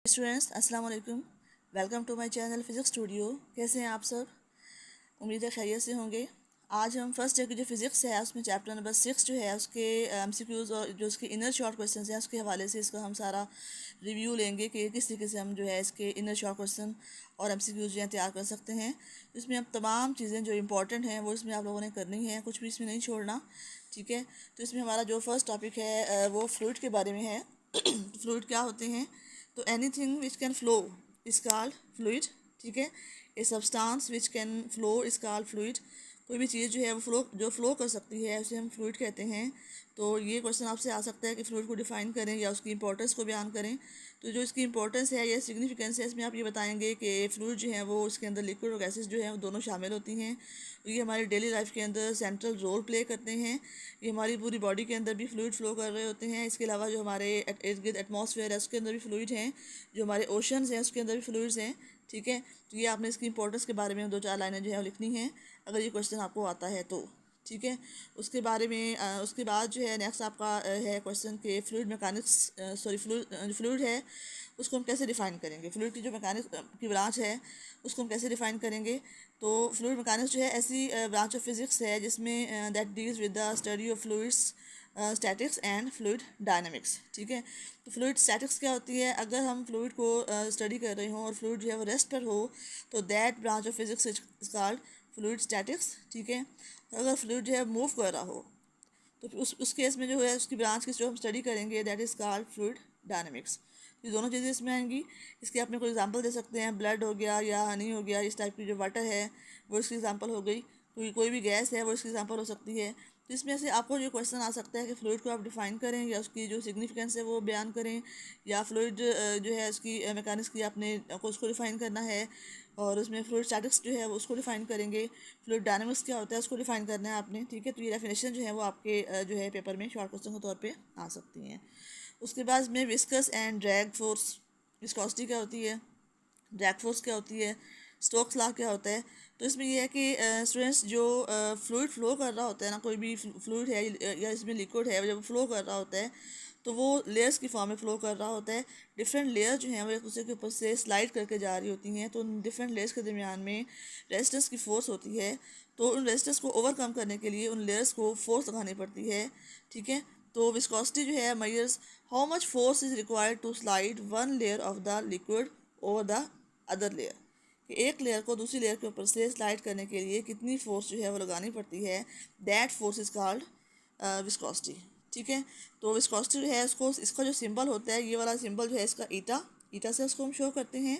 Students अस्सलाम वालेकुम। Welcome to my channel physics studio. कैसे हैं आप सब? उम्मीद है खैरियत से होंगे। आज हम फर्स्ट ईयर की जो फिज़िक्स है उसमें चैप्टर नंबर 6 जो है उसके एमसीक्यूज़ और जो उसके इनर शॉर्ट क्वेश्चंस हैं उसके हवाले से इसका हम सारा रिव्यू लेंगे कि किस तरीके से हम जो है इसके इनर शॉर्ट क्वेश्चन और एमसीक्यूज़ जो है तैयार कर सकते हैं। इसमें अब तमाम चीज़ें जो इंपॉर्टेंट हैं वो इसमें आप लोगों ने करनी है, कुछ भी इसमें नहीं छोड़ना। ठीक है, तो इसमें हमारा जो फर्स्ट टॉपिक है वो फ्लूइड के बारे में है। फ्लूइड क्या होते हैं? तो anything which can flow is called fluid. ठीक है, a substance which can flow is called fluid. कोई भी चीज़ जो है वो फ्लो कर सकती है उसे हम फ्लूइड कहते हैं। तो ये क्वेश्चन आपसे आ सकता है कि फ्लूइड को डिफाइन करें या उसकी इंपॉर्टेंस को बयान करें। तो जो इसकी इंपॉर्टेंस है या सिग्निफिकेंस है इसमें आप ये बताएंगे कि फ्लूइड जो है वो उसके अंदर लिक्विड और गैसेस जो है वो दोनों शामिल होती हैं। ये हमारी डेली लाइफ के अंदर सेंट्रल रोल प्ले करते हैं। ये हमारी पूरी बॉडी के अंदर भी फ्लूइड फ्लो कर रहे होते हैं। इसके अलावा जो हमारे इर्द गिर्द एटमॉस्फेयर है उसके अंदर भी फ्लूइड हैं। जो हमारे ओशंस हैं उसके अंदर भी फ्लूइड्स हैं। ठीक है, तो ये आपने इसकी इंपॉर्टेंस के बारे में 2-4 लाइनें जो है वो लिखनी है अगर ये क्वेश्चन आपको आता है तो। ठीक है, उसके बारे में उसके बाद जो है नेक्स्ट आपका है क्वेश्चन के फ्लूइड मैकेनिक्स फ्लूइड है उसको हम कैसे डिफ़ाइन करेंगे। फ्लूइड की जो मैकेनिक्स की ब्रांच है उसको हम कैसे डिफ़ाइन करेंगे। तो फ्लूइड मैकेनिक्स जो है ऐसी ब्रांच ऑफ फिज़िक्स है जिसमें that deals with the study of fluids statics and fluid dynamics. ठीक है, तो फ्लूइड स्टैटिक्स क्या होती है? अगर हम फ्लूइड को स्टडी कर रहे हों और फ्लूइड जो है वो रेस्ट पर हो तो that branch of physics is called fluid statics. ठीक है, अगर फ्लूइड जो है मूव कर रहा हो तो उस केस में जो है उसकी ब्रांच की जो हम स्टडी करेंगे that is called fluid dynamics. ये दोनों चीज़ें इसमें आएंगी। इसके आप में कोई एग्जांपल दे सकते हैं, ब्लड हो गया या हनी हो गया, इस टाइप की जो वाटर है वो इसकी एग्जांपल हो गई। कोई भी गैस है वो इसकी एग्जांपल हो सकती है। तो इसमें से आपको जो क्वेश्चन आ सकता है कि फ्लूइड को आप डिफाइन करें या उसकी जो सिग्निफिकेंस है वो बयान करें, या फ्लूइड जो है उसकी मैकेनिक्स की आपने उसको डिफाइन करना है और उसमें फ्लूइड स्टैटिक्स जो है वो उसको डिफाइन करेंगे। फ्लूइड डायनामिक्स क्या होता है उसको डिफाइन करना है आपने। ठीक है, तो ये डेफिनेशन जो है वो आपके जो है पेपर में शॉर्ट क्वेश्चन के तौर पे आ सकती हैं। उसके बाद में viscous and drag force. Viscosity क्या होती है, ड्रैग फोर्स क्या होती है, स्टोक्स लॉ क्या होता है। तो इसमें यह है कि स्टूडेंट्स जो फ्लूइड फ्लो कर रहा होता है ना, कोई भी फ्लूइड है या इसमें लिक्विड है, जब फ्लो कर रहा होता है तो वो लेयर्स की फॉर्म में फ़्लो कर रहा होता है। डिफरेंट लेयर जो हैं वो एक दूसरे के ऊपर से स्लाइड करके जा रही होती हैं। तो उन डिफरेंट लेयर्स के दरमियान में रेजिस्टेंस की फ़ोर्स होती है। तो उन रेजिस्टेंस को ओवरकम करने के लिए उन लेयर्स को फोर्स लगानी पड़ती है। ठीक है, तो विस्कोसिटी जो है measures how much force is required to slide one layer of the liquid over the other layer. कि एक लेयर को दूसरी लेयर के ऊपर से स्लाइड करने के लिए कितनी फोर्स जो है वो लगानी पड़ती है, that force is called viscosity. ठीक है, तो विस्कोसिटी जो है उसको इसका जो सिंबल होता है ये वाला सिंबल जो है इसका ईटा ईटा से उसको हम शो करते हैं।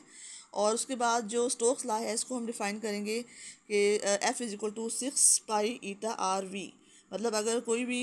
और उसके बाद जो स्टोक्स लॉ है इसको हम डिफाइन करेंगे कि F is equal to 6 pi eta R V. मतलब अगर कोई भी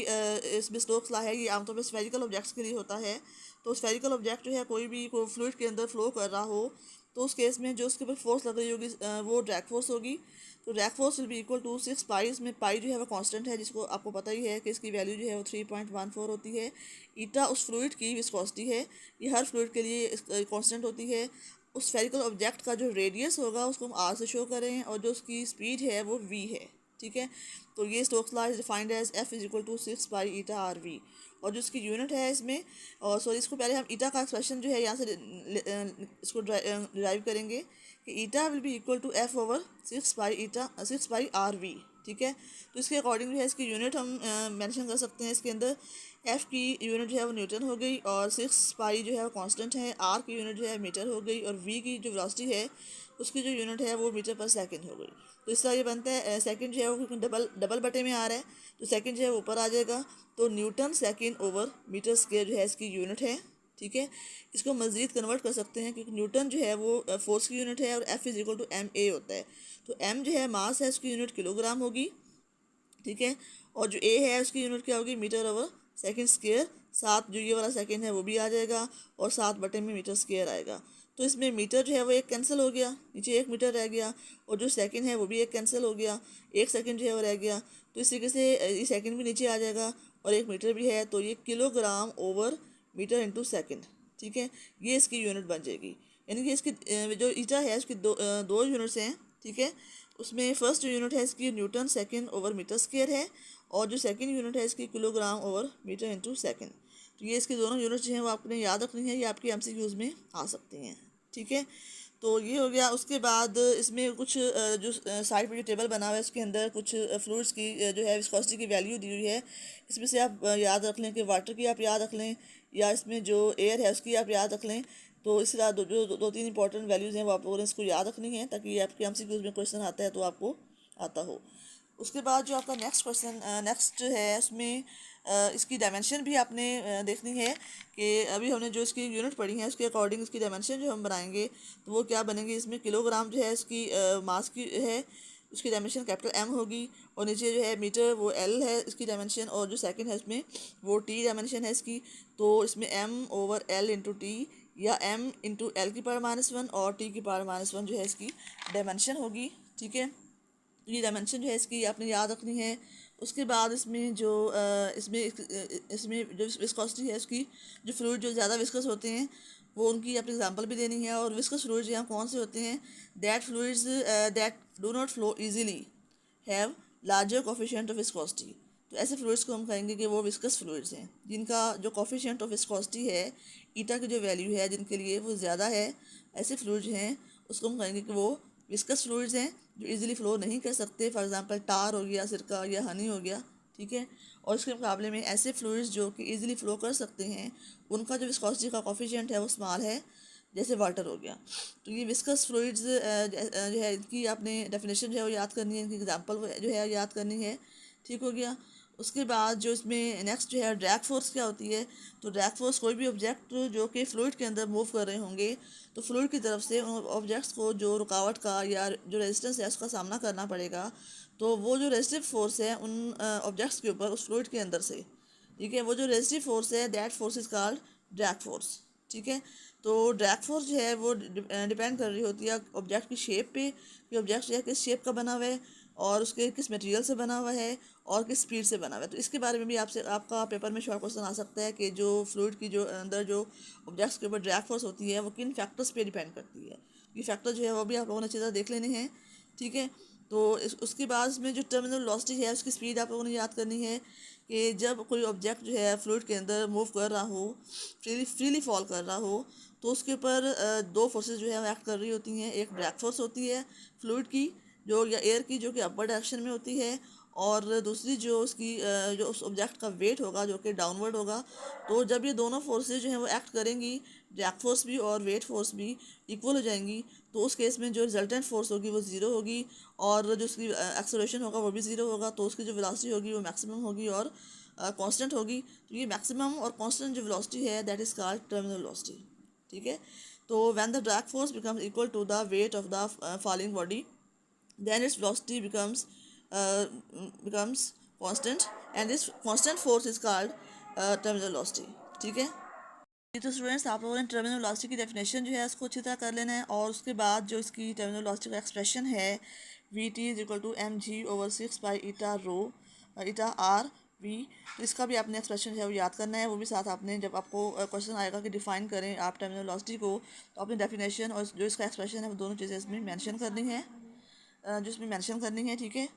इसमें स्टोक्स लॉ है ये आमतौर पर स्फेरिकल ऑब्जेक्ट्स के लिए होता है। तो स्फेरिकल ऑब्जेक्ट जो है कोई भी फ्लूइड के अंदर फ्लो कर रहा हो तो उस केस में जो उसके ऊपर फोर्स लग रही होगी वो ड्रैग फोर्स होगी। तो drag force will be equal to 6 pi. इसमें पाई जो है वो कांस्टेंट है जिसको आपको पता ही है कि इसकी वैल्यू जो है वो 3.14 होती है। ईटा उस फ्लूइड की विस्कोसिटी है, ये हर फ्लूइड के लिए कांस्टेंट होती है। उस स्फेरिकल ऑब्जेक्ट का जो रेडियस होगा उसको हम आर से शो करें और जो उसकी स्पीड है वो वी है। ठीक है, तो ये Stokes law is defined as F is equal to 6 pi eta R V. और जो इसकी यूनिट है इसमें, और सॉरी इसको पहले हम ईटा का एक्सप्रेशन जो है यहाँ से इसको डिराइव करेंगे कि eta will be equal to F over 6 pi ठीक है, तो इसके अकॉर्डिंग जो है इसकी यूनिट हम मेंशन कर सकते हैं। इसके अंदर एफ़ की यूनिट जो है वो न्यूटन हो गई और 6 पाई जो है वो कांस्टेंट है। आर की यूनिट जो है मीटर हो गई और वी की जो वेलोसिटी है उसकी जो यूनिट है वो मीटर पर सेकंड हो गई। तो इस तरह ये बनता है सेकंड जो है वो डबल डबल बटे में आ रहा है तो सेकंड जो है वो ऊपर आ जाएगा। तो newton second over metre square जो है इसकी यूनिट है। ठीक है, इसको मज़ीद कन्वर्ट कर सकते हैं क्योंकि न्यूटन जो है वो फोर्स की यूनिट है और F is equal to M A होता है। तो एम जो है मास है उसकी यूनिट किलोग्राम होगी। ठीक है, और जो ए है उसकी यूनिट क्या होगी, मीटर ओवर सेकंड स्क्वायर। साथ जो ये वाला सेकंड है वो भी आ जाएगा और 7 बटे में मीटर स्क्वायर आएगा। तो इसमें मीटर जो है वो एक कैंसिल हो गया, नीचे 1 मीटर रह गया और जो सेकंड है वो भी एक कैंसिल हो गया, 1 सेकंड जो है वो रह गया। तो इस तरीके से ये सेकंड भी नीचे आ जाएगा और 1 मीटर भी है तो ये kilogram over metre into second. ठीक है, ये इसकी यूनिट बन जाएगी। यानी कि इसकी जो ईटा है उसकी दो यूनिट्स हैं। ठीक है, उसमें फर्स्ट जो यूनिट है इसकी newton second over metre square है और जो सेकंड यूनिट है इसकी kilogram over metre into second. तो ये इसके दोनों यूनिट जो हैं वो आपने याद रखनी है, ये आपके एमसीक्यूज़ में आ सकती हैं। ठीक है, तो ये हो गया। उसके बाद इसमें कुछ जो साइड पे जो टेबल बना हुआ है उसके अंदर कुछ फ्लूइड्स की जो है विस्कोसिटी की वैल्यू दी हुई है। इसमें से आप याद रख लें कि वाटर की आप याद रख लें, या इसमें जो एयर है उसकी आप याद रख लें। तो इस तरह दो तीन इंपॉर्टेंट वैल्यूज़ हैं वो आप लोगों ने इसको याद रखनी है, ताकि आपके एमसीक्यूज़ में क्वेश्चन आता है तो आपको आता हो। उसके बाद जो आपका नेक्स्ट है उसमें इसकी डायमेंशन भी आपने देखनी है कि अभी हमने जो इसकी यूनिट पढ़ी है उसके अकॉर्डिंग इसकी डायमेंशन जो हम बनाएंगे तो वो क्या बनेंगे। इसमें किलोग्राम जो है इसकी मास की है, उसकी डायमेंशन कैपिटल एम होगी, और नीचे जो है मीटर वो एल है इसकी डायमेंशन, और जो सेकंड है उसमें वो टी डायमेंशन है इसकी। तो इसमें M over L into T, या एम इंटू एल की पावर -1 और टी की पावर -1 जो है इसकी डायमेंशन होगी। ठीक है, ये डायमेंशन जो है इसकी आपने याद रखनी है। उसके बाद इसमें जो इसमें जो विस्कोसिटी है उसकी, जो फ्लूइड जो ज़्यादा विस्कस होते हैं वो उनकी आपने एग्जांपल भी देनी है। और विस्कस फ्लूइड्स यहाँ कौन से होते हैं, that fluids that do not flow easily have larger coefficient of viscosity. तो ऐसे फ्लूइड्स को हम कहेंगे कि वो विस्कस फ्लूइड्स हैं, जिनका जो कोफिशिएंट ऑफ विस्कोसिटी है, ईटा की जो वैल्यू है जिनके लिए वो ज़्यादा है, ऐसे फ्लूइड्स हैं उसको हम कहेंगे कि वो विस्कस फ्लूइड्स हैं जो इजीली फ्लो नहीं कर सकते। फॉर एग्जांपल टार हो गया, सिरका या हनी हो गया। ठीक है, और इसके मुकाबले में ऐसे फ्लूइड्स जो कि इजीली फ्लो कर सकते हैं उनका जो विस्कोसिटी का कोफिशिएंट है वो स्मॉल है, जैसे वाटर हो गया। तो ये विस्कस फ्लूइड्स जो है इनकी आपने डेफिनेशन जो है वो याद करनी है, इनकी एग्जांपल जो है याद करनी है। ठीक हो गया। उसके बाद जो इसमें नेक्स्ट जो है ड्रैग फोर्स क्या होती है। तो ड्रैग फोर्स कोई भी ऑब्जेक्ट जो कि फ्लूइड के अंदर मूव कर रहे होंगे तो फ्लूइड की तरफ से उन ऑब्जेक्ट्स को जो रुकावट का या जो रेजिस्टेंस है उसका सामना करना पड़ेगा। तो वो जो रेजिस्टिव फोर्स है उन ऑब्जेक्ट्स के ऊपर उस फ्लूइड के अंदर से, ठीक है, वो जो रेजिस्टिव फोर्स है that force is called drag force. ठीक है, तो ड्रैग फोर्स जो है वो डिपेंड कर रही होती है ऑब्जेक्ट की शेप पे, कि ऑब्जेक्ट जो है किस शेप का बना हुआ है और उसके किस मटेरियल से बना हुआ है और किस स्पीड से बना हुआ है। तो इसके बारे में भी आपसे आपका पेपर में शॉर्ट क्वेश्चन आ सकता है कि जो फ्लूइड की जो अंदर जो ऑब्जेक्ट्स के ऊपर ड्रैग फोर्स होती है वो किन फैक्टर्स पे डिपेंड करती है। ये फैक्टर जो है वो भी आप लोगों ने अच्छी तरह देख लेने हैं। ठीक है, तो उसके बाद में जो टर्मिनल वेलोसिटी है उसकी स्पीड आप लोगों ने याद करनी है कि जब कोई ऑब्जेक्ट जो है फ्लूइड के अंदर मूव कर रहा हो, फ्रीली फॉल कर रहा हो, तो उसके ऊपर दो फोर्सेस जो है वो एक्ट कर रही होती हैं। एक ड्रैग फोर्स होती है फ्लूइड की जो, या एयर की, जो कि अपर डायरेक्शन में होती है, और दूसरी जो उसकी जो उस ऑब्जेक्ट का वेट होगा जो कि डाउनवर्ड होगा। तो जब ये दोनों फोर्सेस जो हैं वो एक्ट करेंगी, ड्रैग फोर्स भी और वेट फोर्स भी इक्वल हो जाएंगी, तो उस केस में जो रिजल्टेंट फोर्स होगी वो ज़ीरो होगी, और जो उसकी एक्सेलरेशन होगा वो भी ज़ीरो होगा। तो उसकी जो वेलोसिटी होगी वो मैक्सिमम होगी और कांस्टेंट होगी। तो ये मैक्सिमम और कांस्टेंट जो वेलोसिटी है that is called terminal velocity. ठीक है, तो when the drag force becomes equal to the weight of the falling body, then its velocity becomes constant, and this constant force is called terminal velocity. ठीक है, ये तो students आप लोगों ने टर्मिनल वेलोसिटी की डेफिनेशन जो है उसको अच्छी तरह कर लेना है। और उसके बाद जो इसकी टर्मिनल वेलोसिटी का एक्सप्रेशन है Vt=mg/6 ईटा आर वी, तो इसका भी आपने एक्सप्रेशन जो है वो याद करना है। वो भी साथ आपने, जब आपको क्वेश्चन आएगा कि डिफाइन करें आप टर्मिनल वेलोसिटी को, तो आपने डेफिनेशन और जो इसका एक्सप्रेशन है वो दोनों चीज़ें इसमें मेंशन करनी है, जो इसमें मेंशन करनी है। ठीक है,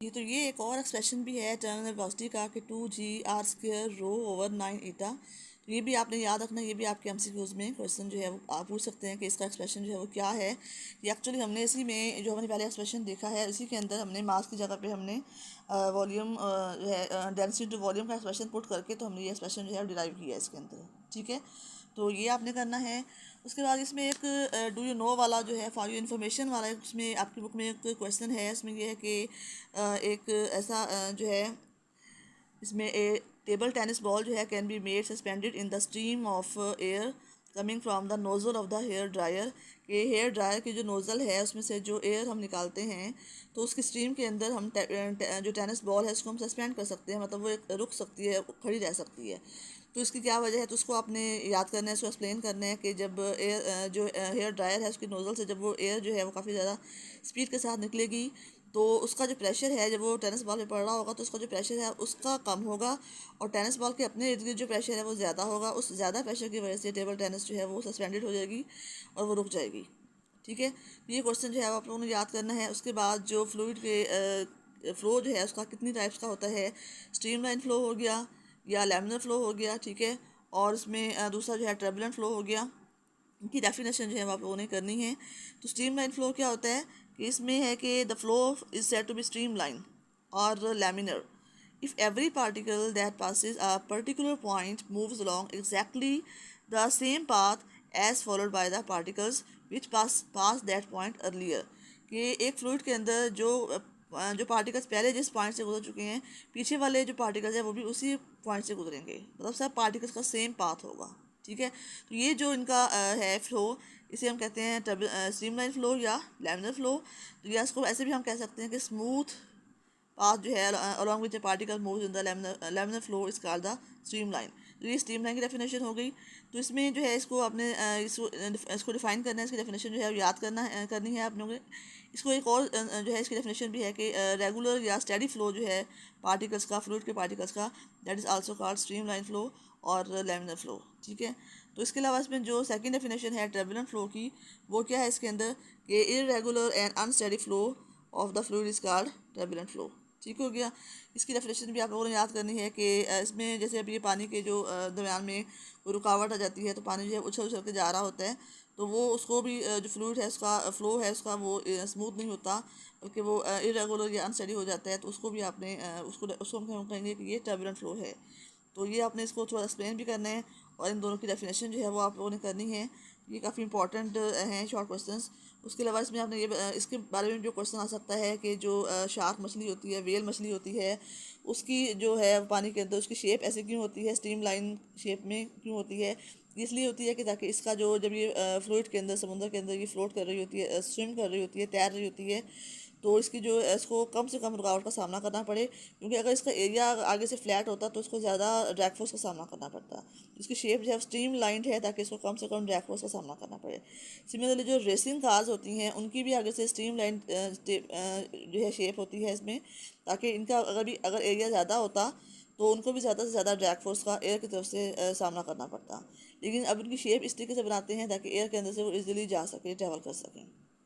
ये एक और एक्सप्रेशन भी है टर्मिनल वेलोसिटी का कि 2g r² /9 ईटा। तो ये भी आपने याद रखना, ये भी आपके एमसीक्यूज़ में क्वेश्चन जो है वो आप पूछ सकते हैं कि इसका एक्सप्रेशन जो है वो क्या है। ये एक्चुअली हमने इसी में जो हमने पहले एक्सप्रेशन देखा है इसी के अंदर हमने मास की जगह पे हमने वॉल्यूम जो है डेंसिटी टू वॉल्यूम का एक्सप्रेशन पुट करके तो हमने ये एक्सप्रेशन जो है डिराइव किया है इसके अंदर। ठीक है, तो ये आपने करना है। उसके बाद इसमें एक डू यू नो वाला जो है फॉर यू इन्फॉर्मेशन वाला, उसमें आपकी बुक में एक क्वेश्चन है। इसमें यह है कि एक ऐसा जो है इसमें ए टेबल टेनिस बॉल जो है can be made suspended in the stream of air coming from the nozzle of the hair dryer. कि हेयर ड्रायर की जो नोज़ल है उसमें से जो एयर हम निकालते हैं तो उसकी स्ट्रीम के अंदर हम जो टेनिस बॉल है उसको हम सस्पेंड कर सकते हैं, मतलब वो एक रुक सकती है, खड़ी रह सकती है। तो इसकी क्या वजह है, तो उसको आपने याद करना है, इसको एक्सप्लेन करना है कि जब एयर जो हेयर ड्रायर है उसकी नोज़ल से जब वो एयर जो है वो काफ़ी ज़्यादा स्पीड के साथ निकलेगी तो उसका जो प्रेशर है जब वो टेनिस बॉल पे पड़ रहा होगा तो उसका जो प्रेशर है उसका कम होगा, और टेनिस बॉल के अपने इर्द गिर्द जो प्रेशर है वो ज़्यादा होगा। उस ज़्यादा प्रेशर की वजह से टेबल टेनिस जो है वो सस्पेंडेड हो जाएगी और वो रुक जाएगी। ठीक है, ये क्वेश्चन जो है आप लोगों ने याद करना है। उसके बाद जो फ्लूइड के फ्लो जो है उसका कितनी टाइप्स का होता है, स्ट्रीम लाइन फ्लो हो गया या लैमिनर फ्लो हो गया। ठीक है, और इसमें दूसरा जो है टर्बुलेंट फ्लो हो गया। इनकी डेफिनेशन जो है वो आप लोगों ने करनी है। तो स्ट्रीम लाइन फ्लो क्या होता है कि इसमें है कि the flow is said to be streamline और laminar if every particle that passes a particular point moves along exactly the same path as followed by the particles which pass that point earlier। कि एक fluid के अंदर जो particles पहले जिस point से गुजर चुके हैं, पीछे वाले जो पार्टिकल्स हैं वो भी उसी पॉइंट से गुजरेंगे, मतलब सब पार्टिकल्स का सेम पाथ होगा। ठीक है, तो ये जो इनका है फ्लो, इसे हम कहते हैं स्ट्रीमलाइन फ्लो या लैमिनर फ्लो। तो या इसको ऐसे भी हम कह सकते हैं कि स्मूथ पाथ जो है along which particle moves in the laminar flow is called the stream line. तो ये स्ट्रीम लाइन की डेफिनेशन हो गई। तो इसमें जो है इसको आपने इसको डिफाइन करना है, इसकी डेफिनेशन जो है याद करनी है आप लोगों को। इसको एक और जो है इसकी डेफिनेशन भी है कि रेगुलर या स्टेडी फ्लो जो है पार्टिकल्स का, फ्लूइड के पार्टिकल्स का, that is also called stream line flow और लैमिनर फ्लो। ठीक है, तो इसके अलावा इसमें जो सेकंड डेफिनेशन है टर्बुलेंट फ्लो की, वो क्या है इसके अंदर कि irregular and unsteady flow of the fluid is called turbulent flow. ठीक हो गया। इसकी डेफिनेशन भी आप लोगों ने याद करनी है कि इसमें जैसे अभी ये पानी के जो दरमियान में कोई रुकावट आ जाती है, तो पानी जो है उछल उछल के जा रहा होता है, तो वो उसको भी जो फ्लूइड है उसका फ्लो है उसका वो स्मूथ नहीं होता, बल्कि वो इरेगुलर या अनस्टेडी हो जाता है। तो उसको भी आपने उसको हम कहेंगे कि ये टर्बुलेंट फ्लो है। तो ये आपने इसको थोड़ा एक्सप्लेन भी करना है और इन दोनों की डेफिनेशन जो है वो आप लोगों ने करनी है। ये काफ़ी इंपॉर्टेंट हैं शॉर्ट क्वेश्चंस। उसके अलावा इसमें आपने ये इसके बारे में जो क्वेश्चन आ सकता है कि जो शार्क मछली होती है, वेल मछली होती है, उसकी जो है पानी के अंदर उसकी शेप ऐसे क्यों होती है, स्ट्रीम लाइन शेप में क्यों होती है। इसलिए होती है कि ताकि इसका जो जब ये फ्लूइड के अंदर, समुद्र के अंदर ये फ्लोट कर रही होती है, स्विम कर रही होती है, तैर रही होती है, तो इसकी जो इसको कम से कम रुकावट का सामना करना पड़े। क्योंकि अगर इसका एरिया आगे से फ्लैट होता तो इसको ज़्यादा ड्रैग फोर्स का सामना करना पड़ता। इसकी शेप जो है स्ट्रीम लाइंड है ताकि इसको कम से कम ड्रैग फोर्स का सामना करना पड़े। सिमिलरली जो रेसिंग कार्स होती हैं उनकी भी आगे से स्ट्रीम लाइन जो है शेप होती है इसमें, ताकि इनका अगर एरिया ज़्यादा होता तो उनको भी ज़्यादा से ज़्यादा ड्रैग फोर्स का एयर की तरफ से सामना करना पड़ता। लेकिन अब इनकी शेप इस तरीके से बनाते हैं ताकि एयर के अंदर से वो इजीली जा सके, ट्रैवल कर सकें।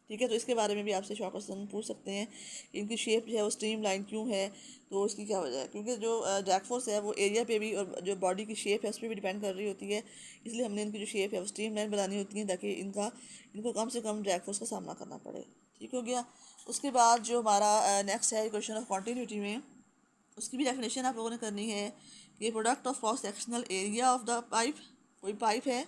ठीक है, तो इसके बारे में भी आपसे शॉर्ट क्वेश्चन पूछ सकते हैं कि इनकी शेप जो है वो स्ट्रीम लाइन क्यों है, तो इसकी क्या वजह है। क्योंकि जो ड्रैग फोर्स है वो एरिया पे भी और जो बॉडी की शेप है उस पर भी डिपेंड कर रही होती है। इसलिए हमने इनकी जो शेप है वो स्ट्रीम लाइन बनानी होती है ताकि इनको कम से कम ड्रैग फोर्स का सामना करना पड़े। ठीक हो गया। उसके बाद जो हमारा नेक्स्ट है क्वेश्चन ऑफ कॉन्टीन्यूटी में, उसकी भी डेफिनेशन आप लोगों ने करनी है कि product of cross sectional area of the pipe, कोई पाइप है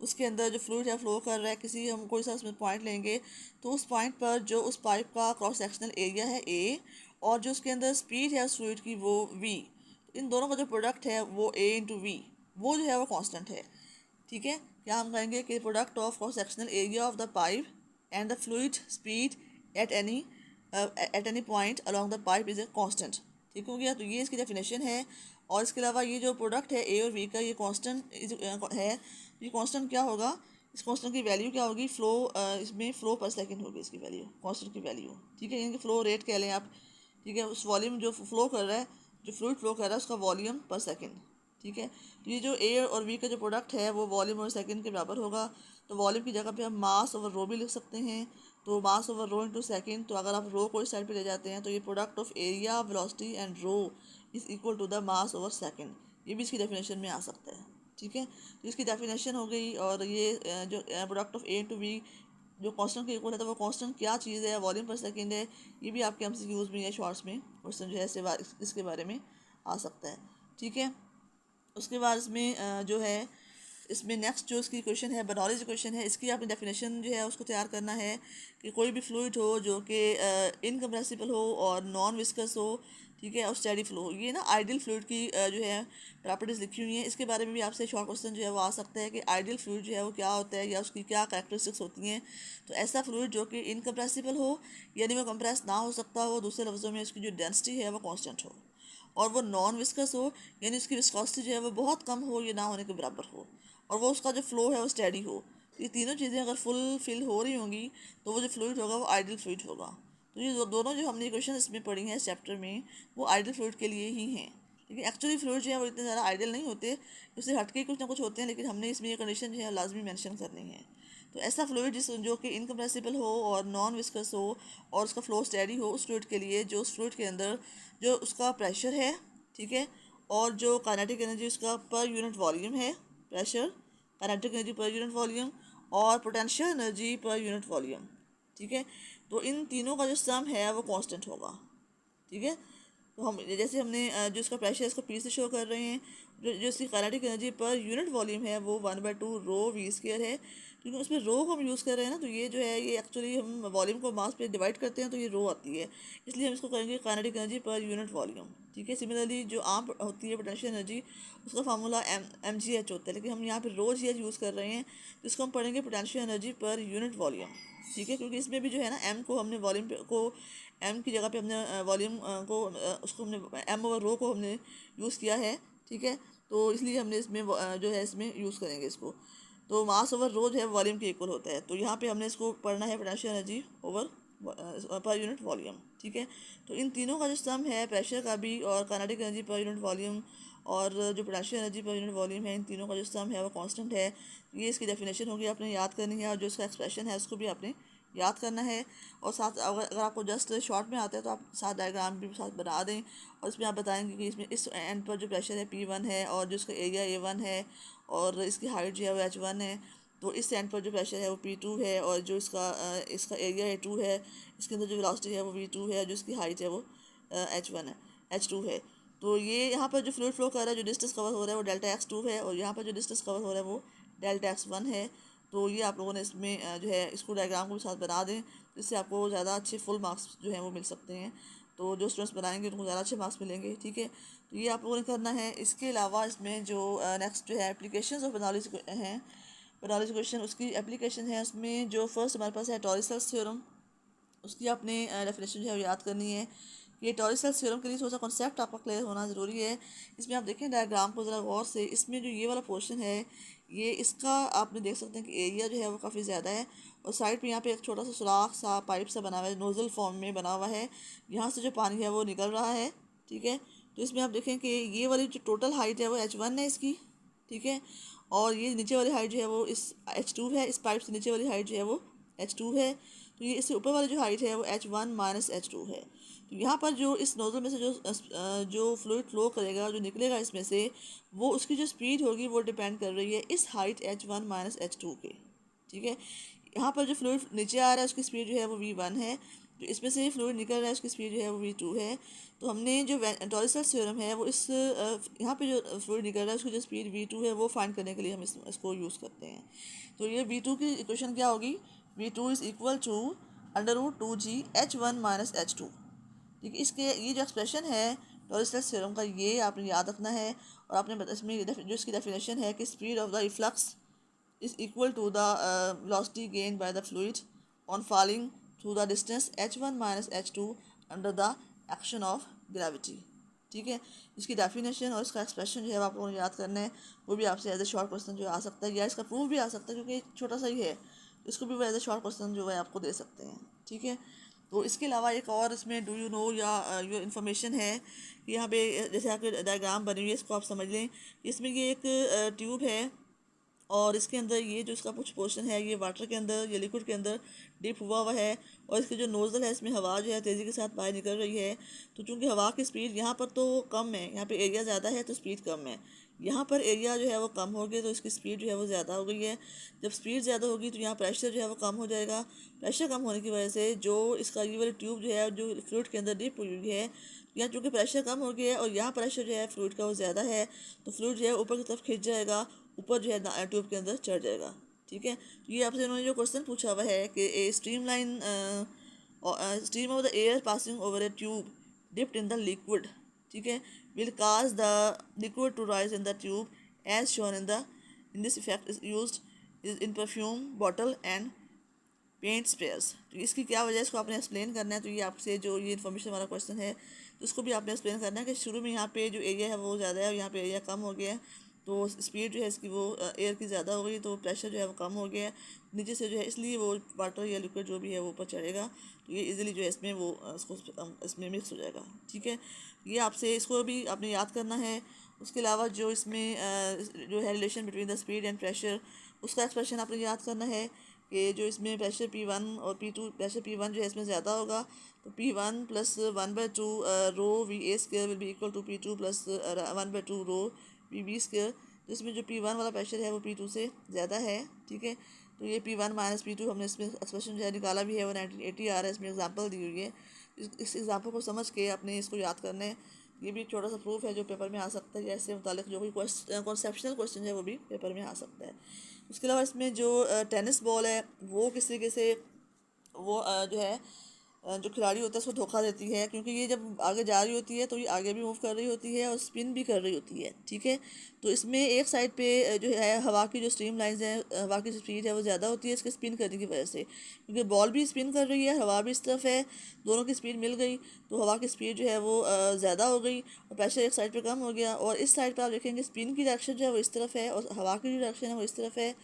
उसके अंदर जो फ्लूइड है फ्लो कर रहा है, किसी हम कोई सा उसमें पॉइंट लेंगे, तो उस पॉइंट पर जो उस पाइप का क्रॉस सेक्शनल एरिया है ए, और जो उसके अंदर स्पीड है उस फ्लूइड की वो वी, इन दोनों का जो प्रोडक्ट है वो ए इंटू वी, वो जो है वो कांस्टेंट है। ठीक है, क्या हम कहेंगे कि product of cross sectional area of the pipe and the fluid speed at any point along the pipe is a constant. ठीक हो गया। तो ये इसकी डेफिनेशन है। और इसके अलावा ये जो प्रोडक्ट है ए और वी का, ये कांस्टेंट है। ये कांस्टेंट क्या होगा, इस कांस्टेंट की वैल्यू क्या होगी, फ्लो इसमें फ्लो पर सेकंड होगी इसकी वैल्यू, कांस्टेंट की वैल्यू। ठीक है, यानी कि फ्लो रेट कह लें आप। ठीक है, उस वॉल्यूम जो फ्लो कर रहा है, जो फ्लूइड फ्लो कर रहा है उसका वॉल्यूम पर सेकंड। ठीक है, तो ये जो ए और वी का जो प्रोडक्ट है वो वॉल्यूम और सेकंड के बराबर होगा। तो वॉल्यूम की जगह पे हम मास ओवर रो भी लिख सकते हैं। तो मास ओवर रो इंटू सेकेंड, तो अगर आप रो को इस साइड पे ले जाते हैं तो ये product of area, velocity and rho is equal to the mass over second, ये भी इसकी डेफिनेशन में आ सकता है। ठीक है, तो इसकी डेफिनेशन हो गई। और ये जो product of A two V जो कांस्टेंट के इक्वल है, तो वो कांस्टेंट क्या चीज़ है, वॉल्यूम पर सेकंड है। ये भी आपके एमसीक्यूज में या शॉर्ट्स में क्वेश्चन जो है इसके बारे में आ सकता है। ठीक है, उसके बाद इसमें जो है इसमें नेक्स्ट जो इसकी क्वेश्चन है, बर्नौलीज क्वेश्चन है, इसकी आपने डेफिनेशन जो है उसको तैयार करना है कि कोई भी फ्लूइड हो जो कि इनकम्प्रेसिबल हो और नॉन विस्कस हो, ठीक है, और स्टेडी फ्लो हो। ये ना आइडियल फ्लूइड की जो है प्रॉपर्टीज़ लिखी हुई हैं। इसके बारे में भी आपसे शॉर्ट क्वेश्चन जो है वो आ सकता है कि आइडियल फ्लूइड जो है वो क्या होता है या उसकी क्या कैरेक्टरिस्टिक्स होती हैं। तो ऐसा फ्लूइड जो कि इनकम्प्रेसिबल हो, यानी वो कंप्रेस ना हो सकता हो, दूसरे लफ्ज़ों में उसकी जो डेंसिटी है वो कॉन्स्टेंट हो, और वो नॉन विस्कस हो, यानी उसकी विस्कोसिटी जो है वो बहुत कम हो या ना होने के बराबर हो, और वो उसका जो फ्लो है वो स्टेडी हो। ये तीनों चीज़ें अगर फुल फिल हो रही होंगी तो वो जो फ्लूइड होगा वो आइडियल फ्लूइड होगा। तो ये दोनों जो हमने क्वेश्चन इसमें पढ़ी हैं इस चैप्टर में, वो आइडियल फ्लूइड के लिए ही हैं। लेकिन एक्चुअली फ्लूइड जो है वो इतने ज़्यादा आइडियल नहीं होते, उससे हटके कुछ ना कुछ होते हैं, लेकिन हमने इसमें ये कंडीशन जो है लाजमी मेंशन करनी है। तो ऐसा फ्लूइड जो कि इनकम्प्रेसिबल हो और नॉन विस्कस हो और उसका फ्लो स्टेडी हो, उस फ्लूइड के लिए जो उस फ्लूइड के अंदर जो उसका प्रेशर है, ठीक है, और जो काइनेटिक एनर्जी उसका पर यूनिट वॉल्यूम है, pressure, kinetic energy per unit volume और potential energy per unit volume. ठीक है, तो इन तीनों का जो सम है वो कांस्टेंट होगा। ठीक है, तो हम जैसे हमने जो इसका प्रेशर इसको पी से शो कर रहे हैं, जो इसकी kinetic energy per unit volume है वो 1/2 रो वी स्क्वायर है, क्योंकि उसमें रो को हम यूज़ कर रहे हैं ना, तो ये जो है ये एक्चुअली हम वॉल्यूम को मास पे डिवाइड करते हैं तो ये रो आती है, इसलिए हम इसको करेंगे kinetic energy per unit volume. ठीक है, सिमिलरली जो आम होती है पोटेंशियल एनर्जी, उसका फार्मूला एम जी एच होता है, लेकिन हम यहाँ पे रो जी एच यूज़ कर रहे हैं, तो इसको हम पढ़ेंगे potential energy per unit volume. ठीक है, क्योंकि इसमें भी जो है ना एम को हमने वॉल्यूम को एम की जगह पे हमने वॉल्यूम को उसको हमने एम ओवर रो को हमने यूज़ किया है। ठीक है, तो इसलिए हमने इसमें जो है इसमें यूज़ करेंगे इसको, तो मास ओवर रो जो है वॉल्यूम के इक्वल होता है, तो यहाँ पे हमने इसको पढ़ना है पोटेंशियल एनर्जी ओवर पर यूनिट वॉल्यूम। ठीक है, तो इन तीनों का जो सम है प्रेशर का भी और kinetic energy per unit volume और जो potential energy per unit volume है, इन तीनों का जो सम है वो कांस्टेंट है। ये इसकी डेफिनेशन होगी, आपने याद करनी है, और जो इसका एक्सप्रेशन है उसको भी आपने याद करना है। और साथ अगर आपको जस्ट शॉर्ट में आता है तो आप साथ डायग्राम भी साथ बना दें, और इसमें आप बताएंगे कि इसमें इस एंड पर जो प्रेशर है P1 है और जो इसका एरिया A1 है और इसकी हाइट जो है वो H1 है, तो इस एंड पर जो प्रेशर है वो P2 है और जो इसका एरिया A2 है, इसके अंदर जो वेलोसिटी है वो V2 है, जो इसकी हाइट है वो H1 है, H2 है। तो ये यहाँ पर जो फ्लूइड फ्लो कर रहा है, जो डिस्टेंस कवर हो रहा है वो डेल्टा x2 है, और यहाँ पर जो डिस्टेंस कवर हो रहा है वो डेल्टा x1 है। तो ये आप लोगों ने इसमें जो है इसको डायग्राम को भी साथ बना दें, जिससे आपको ज़्यादा अच्छे फुल मार्क्स जो हैं वो मिल सकते हैं। तो जो स्टूडेंट्स बनाएंगे उनको ज़्यादा अच्छे मार्क्स मिलेंगे। ठीक है, तो ये आप लोगों ने करना है। इसके अलावा इसमें जो नेक्स्ट जो है एप्लीकेशन ऑफ बर्नौलीज हैं, बर्नौलीज इक्वेशन, उसकी एप्लीकेशन है। उसमें जो फर्स्ट हमारे पास है टॉरिसल्स थ्योरम, उसकी आपने डेफिनेशन जो है वो याद करनी है। ये टॉरिसल्स थ्योरम के लिए थोड़ा सा कॉन्सेप्ट आपका क्लियर होना ज़रूरी है। इसमें आप देखें डायग्राम को ज़रा गौर से, इसमें जो ये वाला पोर्शन है ये इसका आपने देख सकते हैं कि एरिया जो है वो काफ़ी ज़्यादा है, और साइड पे यहाँ पे एक छोटा सा सुराख सा पाइप सा बना हुआ है, नोज़ल फॉर्म में बना हुआ है, यहाँ से जो पानी है वो निकल रहा है। ठीक है, तो इसमें आप देखें कि ये वाली जो टोटल हाइट है वो H1 है इसकी। ठीक है, और ये नीचे वाली हाइट जो है वो इस H2 है, इस पाइप से नीचे वाली हाइट जो है वो H2 है, तो ये इससे ऊपर वाली जो हाइट है वो H1 माइनस H2 है। तो यहाँ पर जो इस नोज़ल में से जो फ्लूइड फ्लो करेगा, जो निकलेगा इसमें से, वो उसकी जो स्पीड होगी वो डिपेंड कर रही है इस हाइट H1 माइनस H2 के। ठीक है, यहाँ पर जो फ्लूइड नीचे आ रहा है उसकी स्पीड जो है वो V1 है, जो इसमें से फ्लूइड निकल रहा है उसकी स्पीड जो है वो V2 है। तो हमने जो टॉरिसल्स थ्योरम है वो इस यहाँ पे जो फ्लूइड निकल रहा है उसकी जो स्पीड V2 है वो फाइंड करने के लिए हम इसको यूज़ करते हैं। तो ये V2 की इक्वेशन क्या होगी, V2 is equal to √2g H1 minus H2। ठीक है, इसके ये जो एक्सप्रेशन है टॉरिसल्स थ्योरम का ये आपने याद रखना है, और आपने इसमें जो इसकी डेफिनेशन है कि speed of the reflux is equal to the velocity gained by the fluid on falling through the distance h1 minus h2 under the action of gravity। ठीक है, इसकी डेफिनेशन और इसका एक्सप्रेशन जो है आप लोगों ने याद करना है, वो भी आपसे एज ए शॉर्ट क्वेश्चन जो आ सकता है, या इसका प्रूफ भी आ सकता है क्योंकि छोटा सा ही है, इसको भी वो एज ए शॉर्ट क्वेश्चन जो है आपको दे सकते हैं। ठीक है, तो इसके अलावा एक और इसमें डू यू नो या यो इन्फॉर्मेशन है कि यहाँ पे जैसे आपके डायग्राम बनी हुई है, इसको आप समझ लें। इसमें ये एक ट्यूब है, और इसके अंदर ये जो इसका कुछ पोर्शन है ये वाटर के अंदर या लिक्विड के अंदर डिप हुआ हुआ है, और इसकी जो नोज़ल है इसमें हवा जो है तेज़ी के साथ बाहर निकल रही है। तो चूँकि हवा की स्पीड यहाँ पर तो कम है, यहाँ पे एरिया ज़्यादा है तो स्पीड कम है, यहाँ पर एरिया जो है वो कम हो गया तो इसकी स्पीड जो है वो ज़्यादा हो गई है। जब स्पीड ज़्यादा होगी तो यहाँ प्रेशर जो है वो कम हो जाएगा। प्रेशर कम होने की वजह से जो इसका ये वाली ट्यूब जो है जो फ्लूइड के अंदर डिप हुई है, यहाँ चूँकि प्रेशर कम हो गया है और यहाँ प्रेशर जो है फ्लूइड का वो ज़्यादा है, तो फ्लूइड जो है ऊपर की तरफ खिंच जाएगा, ऊपर जो है ट्यूब के अंदर चढ़ जाएगा। ठीक है, तो ये आपसे इन्होंने जो क्वेश्चन पूछा हुआ है कि a stream of the air passing over a tube dipped in the liquid, ठीक है, will cause the liquid to rise in the tube as shown in this effect is used in perfume bottle and paint sprayers. तो इसकी क्या वजह है इसको आपने explain करना है। तो ये आपसे जो ये इन्फॉर्मेशन वाला क्वेश्चन है तो उसको भी आपने एक्सप्लेन करना है कि शुरू में यहाँ पे जो एरिया है वो ज़्यादा है और यहाँ पे एरिया कम हो गया है, तो स्पीड जो है इसकी वो एयर की ज़्यादा हो गई, तो प्रेशर जो है वो कम हो गया है नीचे से जो है, इसलिए वो वाटर या लिक्विड जो भी है वो ऊपर चढ़ेगा, तो ये इजीली जो है इसमें वो इसमें मिक्स हो जाएगा। ठीक है, ये आपसे इसको भी आपने याद करना है। उसके अलावा जो इसमें जो है relation between the speed and pressure, उसका एक्सप्रेशन आपने याद करना है कि जो इसमें प्रेशर P1 और P2, प्रेशर P1 जो है इसमें ज़्यादा होगा तो P1 plus 1/2 rho V A square will be equal to P2 plus 1/2 rho V B square. तो इसमें जो P1 वाला प्रेशर है वो P2 से ज़्यादा है, ठीक है। तो ये P1 माइनस P2 हमने इसमें एक्सप्रेशन जो है निकाला भी है, वो 1980 आ रहा है, इसमें एग्जांपल दी हुई है। इस एग्जांपल को समझ के अपने इसको याद करना है। ये भी एक छोटा सा प्रूफ है जो पेपर में आ सकता है, जैसे मुतालिक जो भी कॉन्सेप्शनल क्वेश्चन है वो भी पेपर में आ सकता है। उसके अलावा इसमें जो टेनिस बॉल है वो किस तरीके से वो जो है जो खिलाड़ी होता है उसको धोखा देती है, क्योंकि ये जब आगे जा रही होती है तो ये आगे भी मूव कर रही होती है और स्पिन भी कर रही होती है, ठीक है। तो इसमें एक साइड पे जो है हवा की जो स्ट्रीम लाइंस हैं, हवा की स्पीड है वो ज़्यादा होती है इसके स्पिन करने की वजह से, क्योंकि बॉल भी स्पिन कर रही है, हवा भी इस तरफ है, दोनों की स्पीड मिल गई तो हवा की स्पीड जो है वो ज़्यादा हो गई और प्रेशर एक साइड पे कम हो गया। और इस साइड पे आप देखेंगे स्पिन की डायरेक्शन जो है वो इस तरफ है और हवा की जो डायरेक्शन है वो इस तरफ है।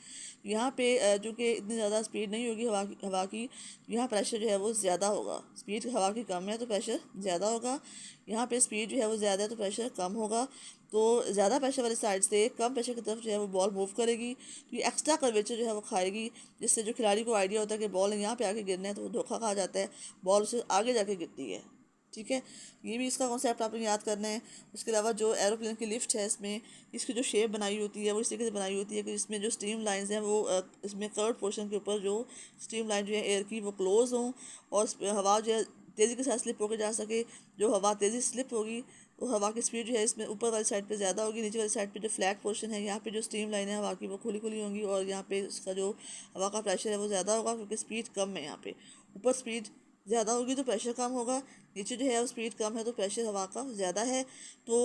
यहाँ पे जो कि इतनी ज़्यादा स्पीड नहीं होगी हवा की, यहाँ प्रेशर जो है वो ज़्यादा होगा। स्पीड हवा की कम है तो प्रेशर ज़्यादा होगा, यहाँ पे स्पीड जो है वो ज़्यादा है तो प्रेशर कम होगा। तो ज़्यादा प्रेशर वाली साइड से कम प्रेशर की तरफ जो है वो बॉल मूव करेगी, तो ये एक्स्ट्रा कर्वेचर जो है वो खाएगी, जिससे जो खिलाड़ी को आइडिया होता है कि बॉल यहाँ पे आके गिरना है तो वो धोखा खा जाता है, बॉल उससे आगे जाके गिरती है, ठीक है। ये भी इसका कॉन्सेप्ट आपने याद करना है। उसके अलावा जो एरोप्लेन की लिफ्ट है इसमें इसकी जो शेप बनाई होती है वो इस तरीके से बनाई होती है कि इसमें जो स्टीम लाइंस हैं वो इसमें कर्व पोर्शन के ऊपर जो स्टीम लाइन जो है एयर की वो क्लोज हों और हवा जो है तेज़ी के साथ स्लिप होकर जा सके। जो हवा तेज़ी से स्लिप होगी तो हवा की स्पीड जो है इसमें ऊपर वाली साइड पे ज़्यादा होगी, नीचे वाली साइड पे जो फ्लैट पोर्शन है यहाँ पे जो स्टीम लाइन है हवा की वो खुली खुली होंगी और यहाँ पे इसका जो हवा का प्रेशर है वो ज़्यादा होगा, क्योंकि स्पीड कम है। यहाँ पे ऊपर स्पीड ज़्यादा होगी तो प्रेशर कम होगा, नीचे जो है वो स्पीड कम है तो प्रेशर हवा का ज़्यादा है। तो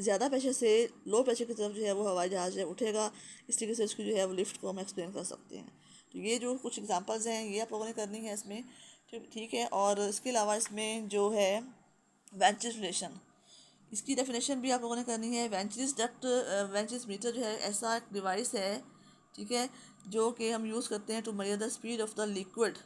ज़्यादा प्रेशर से लो प्रेशर की तरफ जो है वो हवाई जहाज़ है उठेगा। इस तरीके से इसकी जो है वो लिफ्ट को हम एक्सप्लेन कर सकते हैं। तो ये जो कुछ एग्जांपल्स हैं ये आप लोगों ने करनी है इसमें, ठीक है। और इसके अलावा इसमें जो है वेंटिलेशन, इसकी डेफिनेशन भी आप लोगों ने करनी है। वेंचिस डक्ट वेंचिस मीटर जो है ऐसा एक डिवाइस है, ठीक है, जो कि हम यूज़ करते हैं to measure the speed of the liquid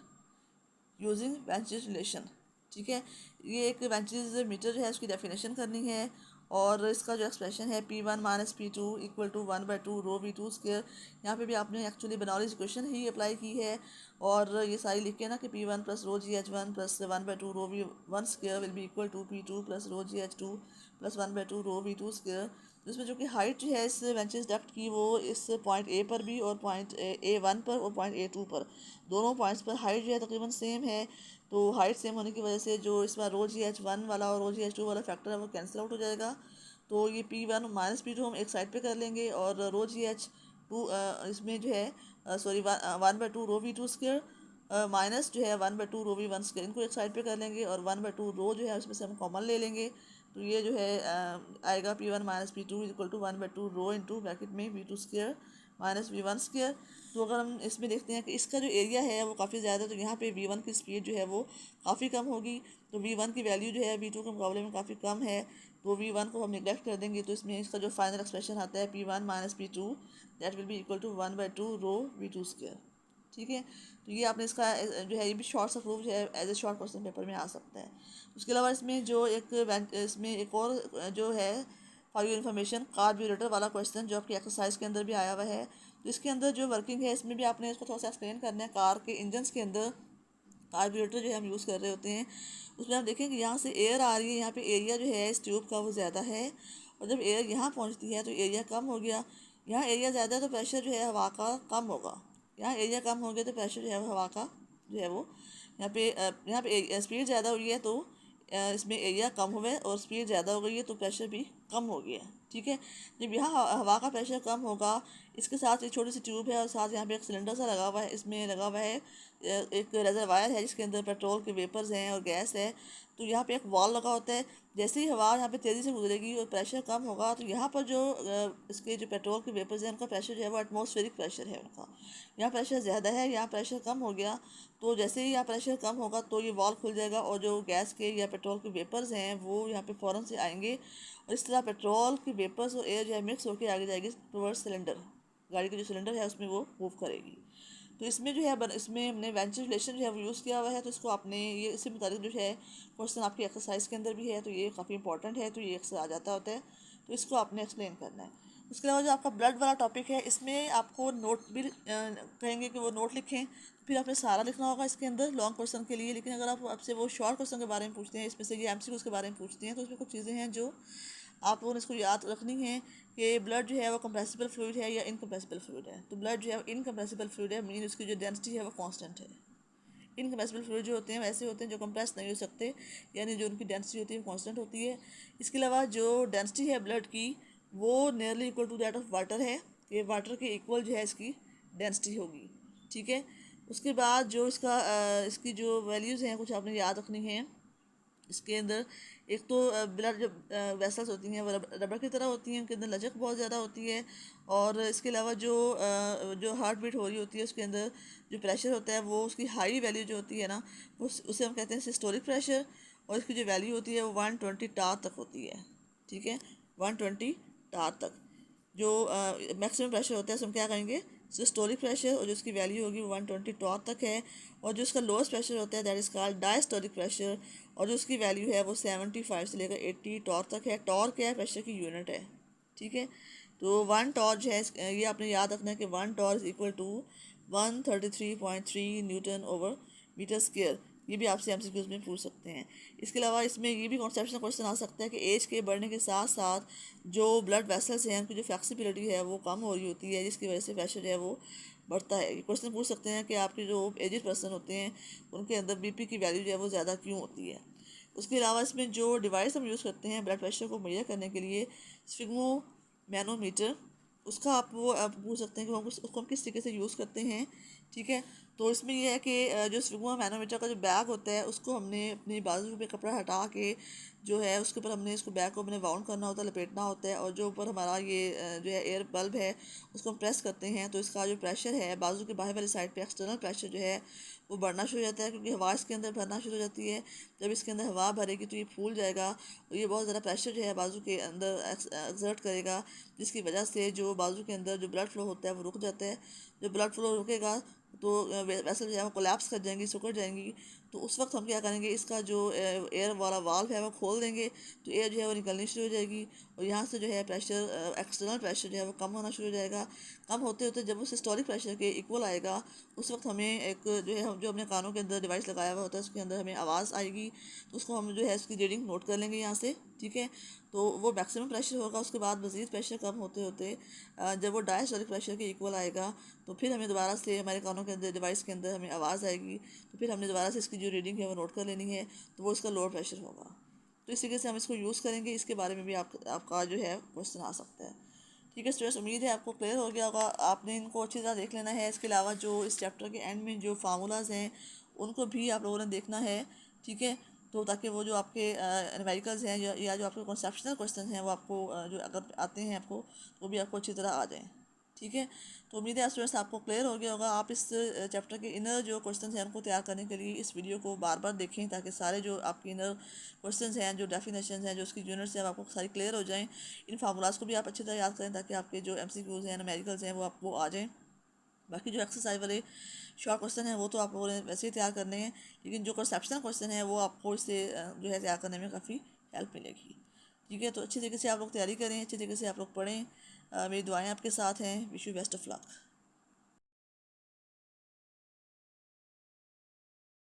using ventilation, ठीक है। ये एक वेंटिलेटर मीटर जो है उसकी डेफिनेशन करनी है और इसका जो एक्सप्रेशन है P1 minus P2 equal to 1/2 rho V2 square. यहाँ पे भी आपने एक्चुअली बनॉलिज इक्वेशन ही अप्लाई की है और ये सारी लिख के ना कि P1 plus rho GH1 plus 1/2 rho V1 square will be equal to P2 plus rho GH2 plus 1/2 rho V2 square. जिसमें जो कि हाइट जो है इस वेंचिस डक्ट की वो इस पॉइंट ए पर भी और पॉइंट A1 पर और पॉइंट A2 पर, दोनों पॉइंट्स पर हाइट जो है तकरीबन सेम है। तो हाइट सेम होने की वजह से जो इस बार रो GH1 वाला और रो GH2 वाला फैक्टर है वो कैंसिल आउट हो जाएगा। तो ये P1 माइनस P2 हम एक साइड पे कर लेंगे और रो GH2 इसमें जो है sorry 1/2 rho V2 square minus जो है 1/2 रो V1 स्क्वायर, इनको एक साइड पे कर लेंगे और 1/2 रो जो है उसमें से हम कॉमन ले लेंगे। तो ये जो है आएगा P1 minus P2 equal to 1/2 rho into bracket में V2 square minus V1 square. तो अगर हम इसमें देखते हैं कि इसका जो एरिया है वो काफ़ी ज़्यादा है तो यहाँ पे V1 की स्पीड जो है वो काफ़ी कम होगी, तो V1 की वैल्यू जो है V2 के मुकाबले में काफ़ी कम है, तो V1 को हम निगलेक्ट कर देंगे। तो इसमें इसका जो फाइनल एक्सप्रेशन आता है P1 minus P2 that will be equal to 1/2 rho V2 square, ठीक है। तो ये आपने इसका जो है ये भी शॉर्ट सा प्रूफ जो है as a short question paper में आ सकता है। उसके अलावा इसमें जो इसमें एक और जो है फॉर योर इन्फॉर्मेशन कार्बोरेटर वाला क्वेश्चन जो आपकी एक्सरसाइज के अंदर भी आया हुआ है, तो इसके अंदर जो वर्किंग है इसमें भी आपने इसको थोड़ा सा एक्सप्लेन करना है। कार के इंजन्स के अंदर कार्बोरेटर जो है हम यूज़ कर रहे होते हैं, उसमें आप देखें कि यहाँ से एयर आ रही है, यहाँ पे एरिया जो है इस ट्यूब का वो ज़्यादा है और जब एयर यहाँ पहुँचती है तो एरिया कम हो गया। यहाँ एरिया ज़्यादा है तो प्रेशर जो है हवा का कम होगा, यहाँ एरिया कम हो गया तो प्रेशर जो है हवा का जो है वो यहाँ पे स्पीड ज़्यादा हुई है तो इसमें एरिया कम हुआ है और स्पीड ज़्यादा हो गई है तो प्रेशर भी कम हो गया, ठीक है। जब यहाँ हवा का प्रेशर कम होगा, इसके साथ एक छोटी सी ट्यूब है और साथ यहाँ पे एक सिलेंडर सा लगा हुआ है, इसमें लगा हुआ है एक रेजरवायर है जिसके अंदर पेट्रोल के वेपर्स हैं और गैस है। तो यहाँ पे एक वॉल लगा होता है, जैसे ही हवा यहाँ पे तेज़ी से गुजरेगी और प्रेशर कम होगा तो यहाँ पर जो इसके जो पेट्रोल के वेपर्स हैं उनका प्रेशर जो है वो एटमॉस्फेरिक प्रेशर है उनका, यहाँ प्रेशर ज़्यादा है, यहाँ प्रेशर कम हो गया। तो जैसे ही यहाँ प्रेशर कम होगा तो ये वॉल खुल जाएगा और जो गैस के या पेट्रोल के वेपर्स हैं वो यहाँ पे फ़ौरन से आएंगे और इस तरह पेट्रोल के वेपर्स और एयर जो है मिक्स होकर आगे जाएगी टुवर्ड्स सिलेंडर, गाड़ी का जो सिलेंडर है उसमें वो मूव करेगी। तो इसमें जो है इसमें हमने वेंटिलेशन जो है वो यूज़ किया हुआ है, तो इसको आपने ये इससे मुताबिक जो है क्वेश्चन आपकी एक्सरसाइज के अंदर भी है, तो ये काफ़ी इंपॉर्टेंट है, तो ये अक्सर आ जाता होता है, तो इसको आपने एक्सप्लेन करना है। उसके अलावा जो आपका ब्लड वाला टॉपिक है इसमें आपको नोट भी कहेंगे कि वो नोट लिखें, फिर आपने सारा लिखना होगा इसके अंदर लॉन्ग क्वेश्चन के लिए। लेकिन अगर आप आपसे वो शॉर्ट क्वेश्चन के बारे में पूछते हैं, इसमें से ये MCQs के बारे में पूछते हैं, तो उसमें कुछ चीज़ें हैं जो आप लोगों ने इसको याद रखनी है कि ब्लड जो है वो कंप्रेसिबल फ्लूइड है या इनकम्प्रेसिबल फ्लूइड है। तो ब्लड जो है इनकम्प्रेसिबल फ्लूइड है, मीन उसकी जो डेंसिटी है वो कांस्टेंट है। इनकम्प्रेसिबल फ्लूइड जो होते हैं वैसे होते हैं जो कंप्रेस नहीं हो सकते, यानी जो उनकी डेंसिटी होती है वो कांस्टेंट होती है। इसके अलावा जो डेंसिटी है ब्लड की वो nearly equal to that of water है, ये वाटर के इक्वल जो है इसकी डेंसिटी होगी। ठीक है, उसके बाद जो इसकी जो वैल्यूज़ हैं कुछ आपने याद रखनी है। इसके अंदर एक तो ब्लड जो वेसल्स होती हैं वो रबर की तरह होती हैं, उनके अंदर लचक बहुत ज़्यादा होती है। और इसके अलावा जो हार्ट बीट हो रही होती है उसके अंदर जो प्रेशर होता है वो उसकी हाई वैल्यू जो होती है ना उसे हम कहते हैं सिस्टोलिक प्रेशर, और इसकी जो वैल्यू होती है वो 120 टार तक होती है। ठीक है, 120 टार तक जो मैक्सिमम प्रेशर होता है उसे हम क्या कहेंगे, सिस्टोलिक प्रेशर, और जो उसकी वैल्यू होगी वो 120 टॉर तक है। और जो उसका लोएस्ट प्रेशर होता है that is called diastolic pressure, और जो उसकी वैल्यू है वो 75 से लेकर 80 टॉर तक है। टॉर क्या है, प्रेशर की यूनिट है। ठीक है, तो 1 टॉर जो है ये आपने याद रखना है कि 1 torr is equal to 133.3 newton over metre square. ये भी आपसे एमसीक्यूज में पूछ सकते हैं। इसके अलावा इसमें ये भी कॉन्सेप्शनल क्वेश्चन आ सकता है कि एज के बढ़ने के साथ साथ जो ब्लड वेसल्स हैं उनकी जो फ्लेक्सिबिलिटी है वो कम हो रही होती है, जिसकी वजह से प्रेशर जो है वो बढ़ता है। ये क्वेश्चन पूछ सकते हैं कि आपके जो एजेड पर्सन होते हैं उनके अंदर बीपी की वैल्यू जो है वो ज़्यादा क्यों होती है। उसके अलावा इसमें जो डिवाइस हम यूज़ करते हैं ब्लड प्रेशर को मेजर करने के लिए, स्फिग्मो मैनोमीटर, उसका आप पूछ सकते हैं कि उसको हम किस तरीके से यूज़ करते हैं। ठीक है, तो इसमें यह है कि जो स्फिग्मा मैनोमीटर का जो बैग होता है उसको हमने अपनी बाजू पे कपड़ा हटा के जो है उसके ऊपर हमने इसको बैग को अपने बाउंड करना होता है, लपेटना होता है, और जो ऊपर हमारा ये जो है एयर बल्ब है उसको हम प्रेस करते हैं तो इसका जो प्रेशर है बाजू के बाहर वाली साइड पे एक्सटर्नल प्रेशर जो है वो बढ़ना शुरू हो जाता है, क्योंकि हवा इसके अंदर भरना शुरू हो जाती है। जब इसके अंदर हवा भरेगी तो ये फूल जाएगा और ये बहुत ज़्यादा प्रेशर जो है बाजू के अंदर एक्सर्ट करेगा, जिसकी वजह से जो बाजू के अंदर जो ब्लड फ्लो होता है वो रुक जाता है। जब ब्लड फ्लो रुकेगा तो वैसे जो है वो कोलैप्स कर जाएंगी, सिकुड़ जाएंगी। तो उस वक्त हम क्या करेंगे, इसका जो एयर वाला वाल्व है वो खोल देंगे, तो एयर जो है वो निकलनी शुरू हो जाएगी और यहाँ से जो है प्रेशर एक्सटर्नल प्रेशर जो है वो कम होना शुरू हो जाएगा। कम होते होते जब वो सिस्टोलिक प्रेशर के इक्वल आएगा उस वक्त हमें एक जो है जो हमने कानों के अंदर डिवाइस लगाया हुआ होता है उसके अंदर हमें आवाज़ आएगी, तो उसको हम जो है उसकी रीडिंग नोट कर लेंगे यहाँ से। ठीक है, तो वो मैक्सिमम प्रेशर होगा। उसके बाद मज़ीद प्रेशर कम होते होते जब वो डायस्टोलिक प्रेशर के इक्वल आएगा तो फिर हमें दोबारा से हमारे कानों के अंदर डिवाइस के अंदर हमें आवाज़ आएगी, तो फिर हमने दोबारा से इसकी जो रीडिंग है वो नोट कर लेनी है, तो वो इसका लोअर प्रेशर होगा। तो इस तरीके से हम इसको यूज़ करेंगे। इसके बारे में भी आपका जो है क्वेश्चन आ सकता है। ठीक है स्टूडेंट्स, उम्मीद है आपको क्लियर हो गया होगा। आपने इनको अच्छी तरह देख लेना है। इसके अलावा जो इस चैप्टर के एंड में जो फार्मूलाज हैं उनको भी आप लोगों ने देखना है। ठीक है, तो ताकि वो जो आपके न्यूमेरिकल्स हैं या जो आपके कॉन्सेप्शनल क्वेश्चन हैं वो आपको जो अगर आते हैं आपको वो भी आपको अच्छी तरह आ जाएँ। ठीक है, तो उम्मीद है स्टूडेंट्स आपको क्लियर हो गया होगा। आप इस चैप्टर के इनर जो क्वेश्चंस हैं उनको तैयार करने के लिए इस वीडियो को बार बार देखें, ताकि सारे जो आपके इनर क्वेश्चंस हैं, जो डेफिनेशंस हैं, जो उसकी यूनिट्स हैं, आपको सारी क्लियर हो जाएं। इन फार्मूलाज को भी आप अच्छी तरह याद करें ताकि आपके जो एमसीक्यूज़ हैं, न्यूमेरिकल्स हैं, वो आपको आ जाएँ। बाकी जो एक्सरसाइज वाले शॉर्ट क्वेश्चन हैं वो तो आप लोगों ने वैसे ही तैयार करने हैं, लेकिन जो कंसेप्शनल क्वेश्चन है वो आपको इससे जो है तैयार करने में काफ़ी हेल्प मिलेगी। ठीक है, तो अच्छी तरीके से आप लोग तैयारी करें, अच्छी तरीके से आप लोग पढ़ें। मेरी दुआएं आपके साथ हैं। Wish you best of luck.